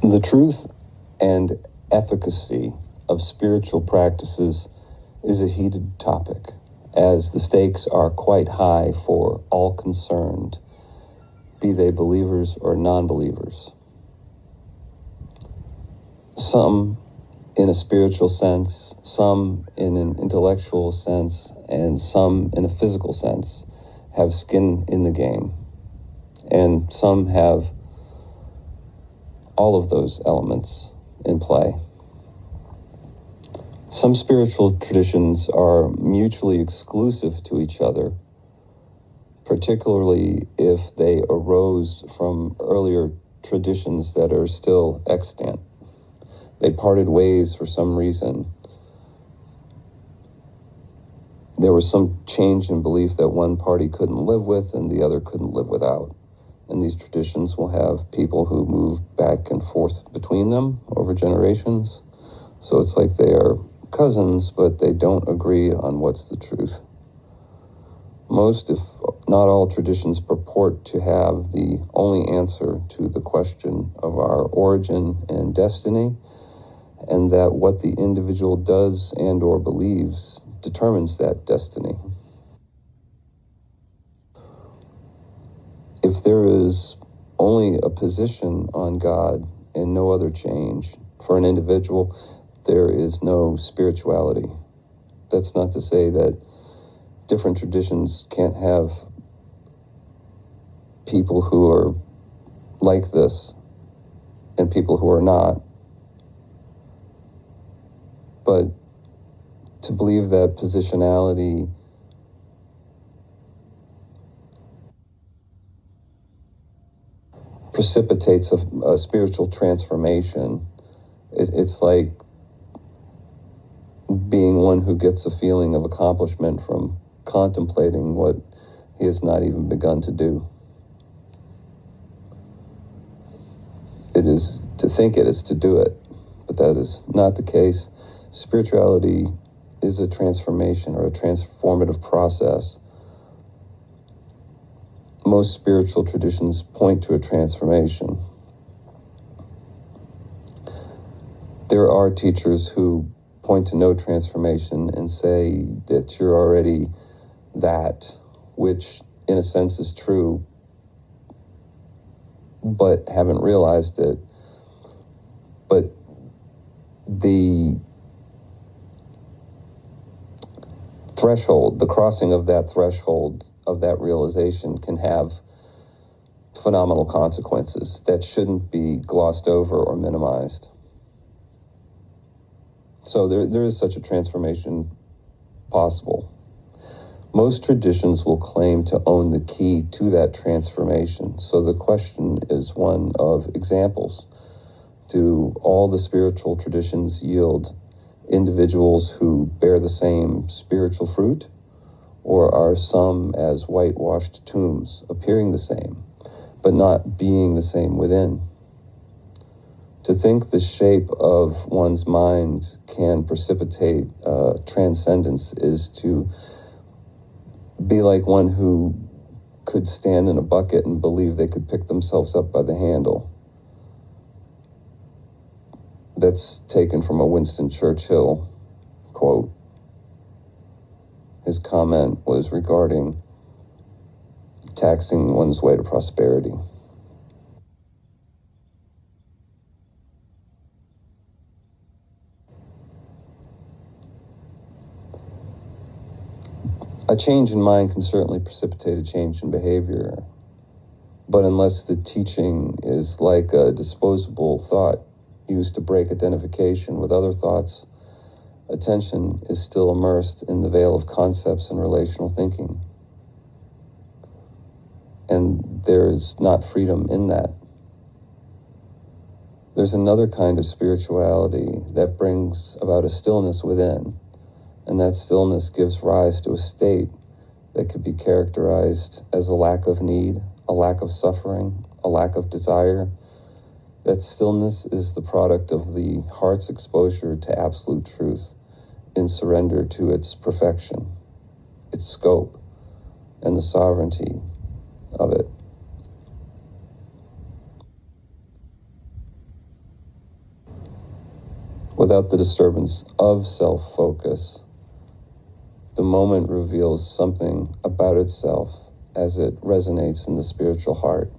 The truth and efficacy of spiritual practices is a heated topic, as the stakes are quite high for all concerned, be they believers or non-believers. Some in a spiritual sense, some in an intellectual sense, and some in a physical sense have skin in the game, and some have all of those elements in play. Some spiritual traditions are mutually exclusive to each other, particularly if they arose from earlier traditions that are still extant. They parted ways for some reason. There was some change in belief that one party couldn't live with and the other couldn't live without. And these traditions will have people who move back and forth between them over generations. So it's like they are cousins, but they don't agree on what's the truth. Most, if not all, traditions purport to have the only answer to the question of our origin and destiny, and that what the individual does and or believes determines that destiny. If there is only a position on God and no other change for an individual, there is no spirituality. That's not to say that different traditions can't have people who are like this and people who are not. But to believe that positionality precipitates a spiritual transformation, it's like being one who gets a feeling of accomplishment from contemplating what he has not even begun to do. It is to think it is to do it, but that is not the case. Spirituality is a transformation or a transformative process. Most spiritual traditions point to a transformation. There are teachers who point to no transformation and say that you're already that, which in a sense is true, but haven't realized it. But the threshold, the crossing of that threshold, of that realization can have phenomenal consequences that shouldn't be glossed over or minimized. So there is such a transformation possible. Most traditions will claim to own the key to that transformation. So the question is one of examples. Do all the spiritual traditions yield individuals who bear the same spiritual fruit? Or are some as whitewashed tombs, appearing the same, but not being the same within? To think the shape of one's mind can precipitate transcendence is to be like one who could stand in a bucket and believe they could pick themselves up by the handle. That's taken from a Winston Churchill quote. His comment was regarding taxing one's way to prosperity. A change in mind can certainly precipitate a change in behavior, but unless the teaching is like a disposable thought used to break identification with other thoughts, attention is still immersed in the veil of concepts and relational thinking. And there is not freedom in that. There's another kind of spirituality that brings about a stillness within, and that stillness gives rise to a state that could be characterized as a lack of need, a lack of suffering, a lack of desire. That stillness is the product of the heart's exposure to absolute truth in surrender to its perfection, its scope, and the sovereignty of it. Without the disturbance of self-focus, the moment reveals something about itself as it resonates in the spiritual heart.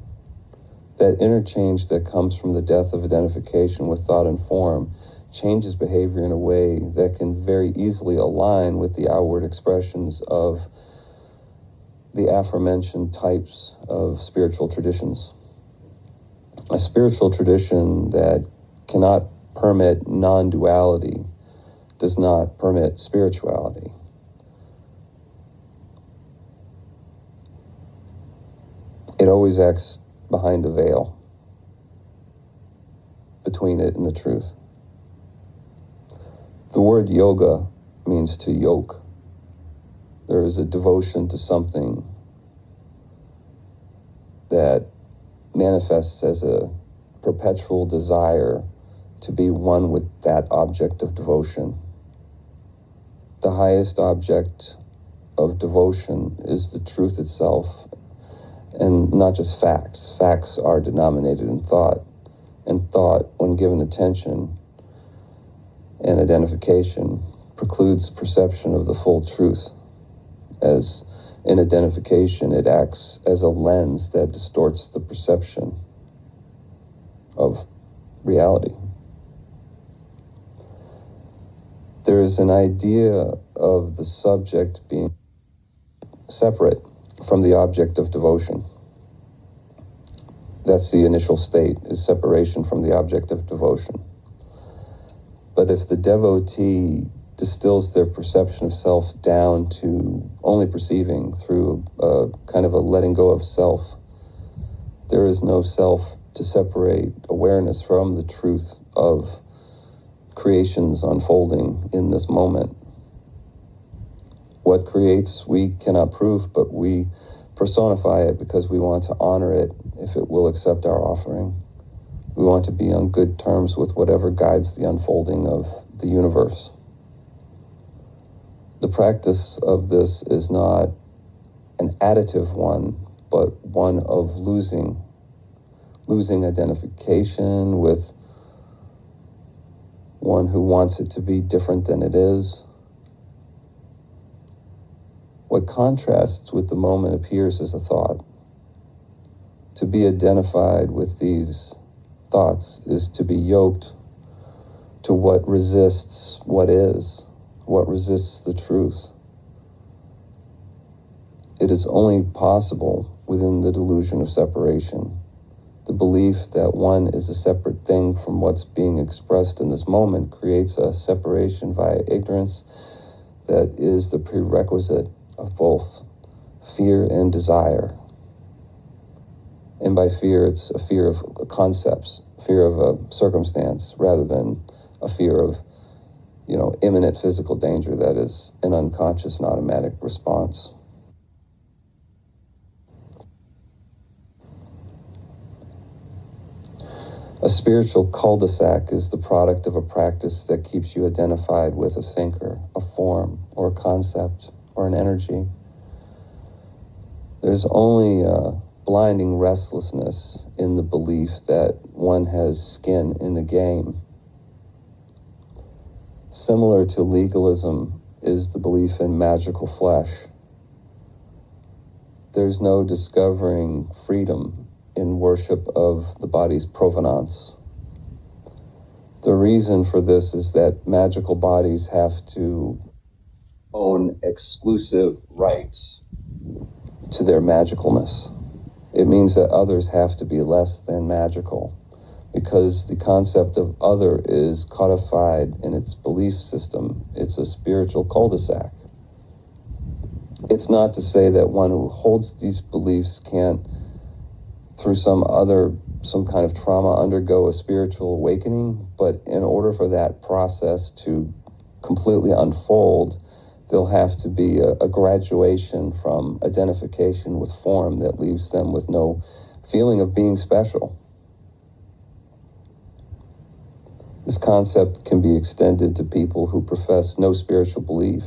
That interchange that comes from the death of identification with thought and form changes behavior in a way that can very easily align with the outward expressions of the aforementioned types of spiritual traditions. A spiritual tradition that cannot permit non-duality does not permit spirituality. It always acts behind a veil between it and the truth. The word yoga means to yoke. There is a devotion to something that manifests as a perpetual desire to be one with that object of devotion. The highest object of devotion is the truth itself, and not just facts. Facts are denominated in thought, and thought, when given attention and identification, precludes perception of the full truth. As in identification, it acts as a lens that distorts the perception of reality. There is an idea of the subject being separate from the object of devotion. That's the initial state, is separation from the object of devotion. But if the devotee distills their perception of self down to only perceiving through a kind of a letting go of self, there is no self to separate awareness from the truth of creations unfolding in this moment. What creates, we cannot prove, but we personify it because we want to honor it if it will accept our offering. We want to be on good terms with whatever guides the unfolding of the universe. The practice of this is not an additive one, but one of losing identification with one who wants it to be different than it is. What contrasts with the moment appears as a thought. To be identified with these thoughts is to be yoked to what resists what is, what resists the truth. It is only possible within the delusion of separation. The belief that one is a separate thing from what's being expressed in this moment creates a separation via ignorance that is the prerequisite of both fear and desire. And by fear, it's a fear of concepts, fear of a circumstance, rather than a fear of, imminent physical danger that is an unconscious and automatic response. A spiritual cul-de-sac is the product of a practice that keeps you identified with a thinker, a form, or a concept, or an energy. There's only a blinding restlessness in the belief that one has skin in the game. Similar to legalism is the belief in magical flesh. There's no discovering freedom in worship of the body's provenance. The reason for this is that magical bodies have to own exclusive rights to their magicalness. It means that others have to be less than magical, because the concept of other is codified in its belief system. It's a spiritual cul-de-sac. It's not to say that one who holds these beliefs can't, through some kind of trauma, undergo a spiritual awakening, but in order for that process to completely unfold, there'll have to be a graduation from identification with form that leaves them with no feeling of being special. This concept can be extended to people who profess no spiritual belief,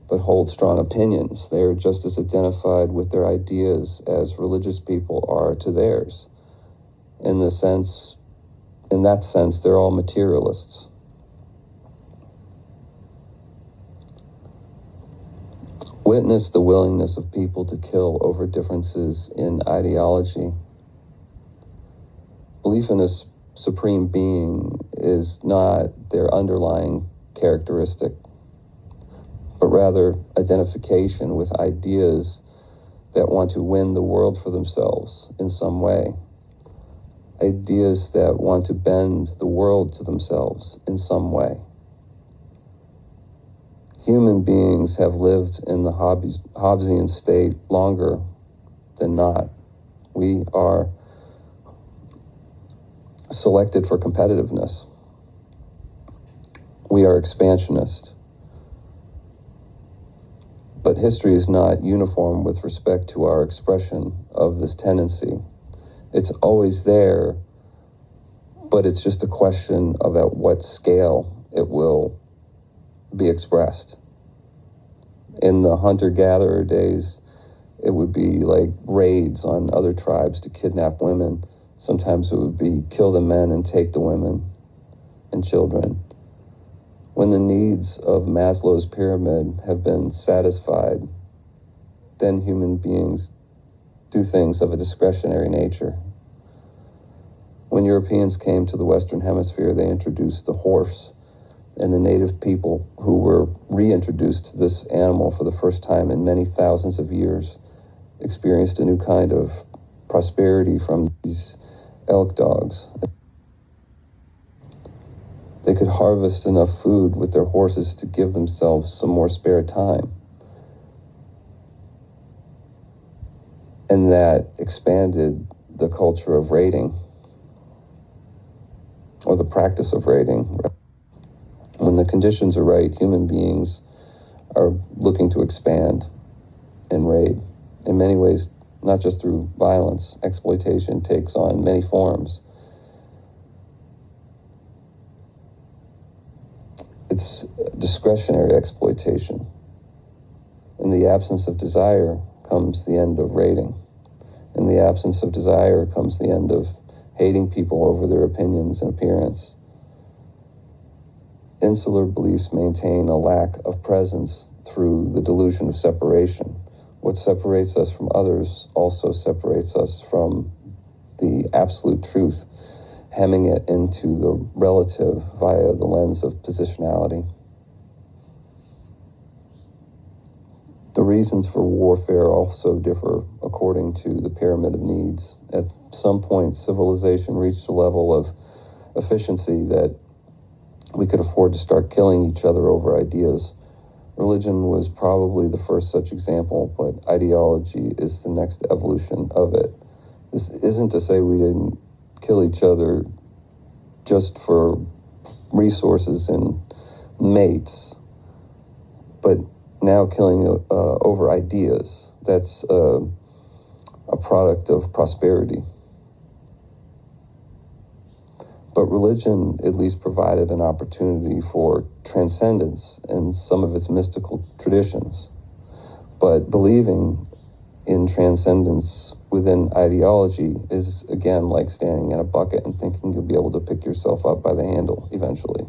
but hold strong opinions. They are just as identified with their ideas as religious people are to theirs. In that sense, they're all materialists. witnessed the willingness of people to kill over differences in ideology. Belief in a supreme being is not their underlying characteristic, but rather identification with ideas that want to win the world for themselves in some way. Ideas that want to bend the world to themselves in some way. Human beings have lived in the Hobbesian state longer than not. We are selected for competitiveness. We are expansionist. But history is not uniform with respect to our expression of this tendency. It's always there, but it's just a question of at what scale it will be expressed. In the hunter-gatherer days, it would be like raids on other tribes to kidnap women. Sometimes it would be kill the men and take the women and children. When the needs of Maslow's pyramid have been satisfied, then human beings do things of a discretionary nature. When Europeans came to the Western Hemisphere, they introduced the horse, and the native people who were reintroduced to this animal for the first time in many thousands of years experienced a new kind of prosperity from these elk dogs. They could harvest enough food with their horses to give themselves some more spare time. And that expanded the culture of raiding, or the practice of raiding. When the conditions are right, human beings are looking to expand and raid. In many ways, not just through violence. Exploitation takes on many forms. It's discretionary exploitation. In the absence of desire comes the end of raiding. In the absence of desire comes the end of hating people over their opinions and appearance. Insular beliefs maintain a lack of presence through the delusion of separation. What separates us from others also separates us from the absolute truth, hemming it into the relative via the lens of positionality. The reasons for warfare also differ according to the pyramid of needs. At some point, civilization reached a level of efficiency that we could afford to start killing each other over ideas. Religion was probably the first such example, but ideology is the next evolution of it. This isn't to say we didn't kill each other just for resources and mates, but now killing over ideas. That's a product of prosperity. But religion at least provided an opportunity for transcendence in some of its mystical traditions. But believing in transcendence within ideology is, again, like standing in a bucket and thinking you'll be able to pick yourself up by the handle eventually.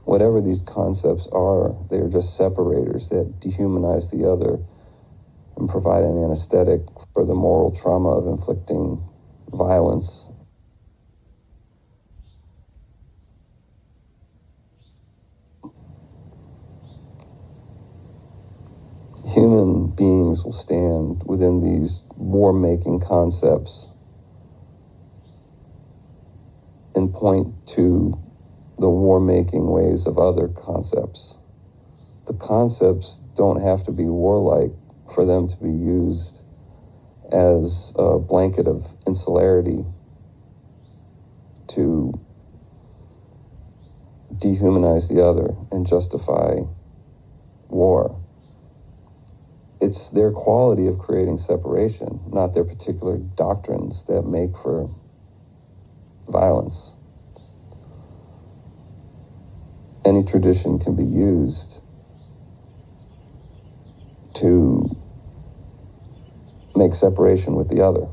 Whatever these concepts are, they are just separators that dehumanize the other and provide an anesthetic for the moral trauma of inflicting violence. Human beings will stand within these war-making concepts and point to the war-making ways of other concepts. The concepts don't have to be warlike for them to be used as a blanket of insularity to dehumanize the other and justify war. It's their quality of creating separation, not their particular doctrines that make for violence. Any tradition can be used to make separation with the other.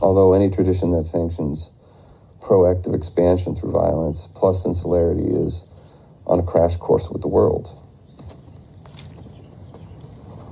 Although any tradition that sanctions proactive expansion through violence plus insularity is on a crash course with the world.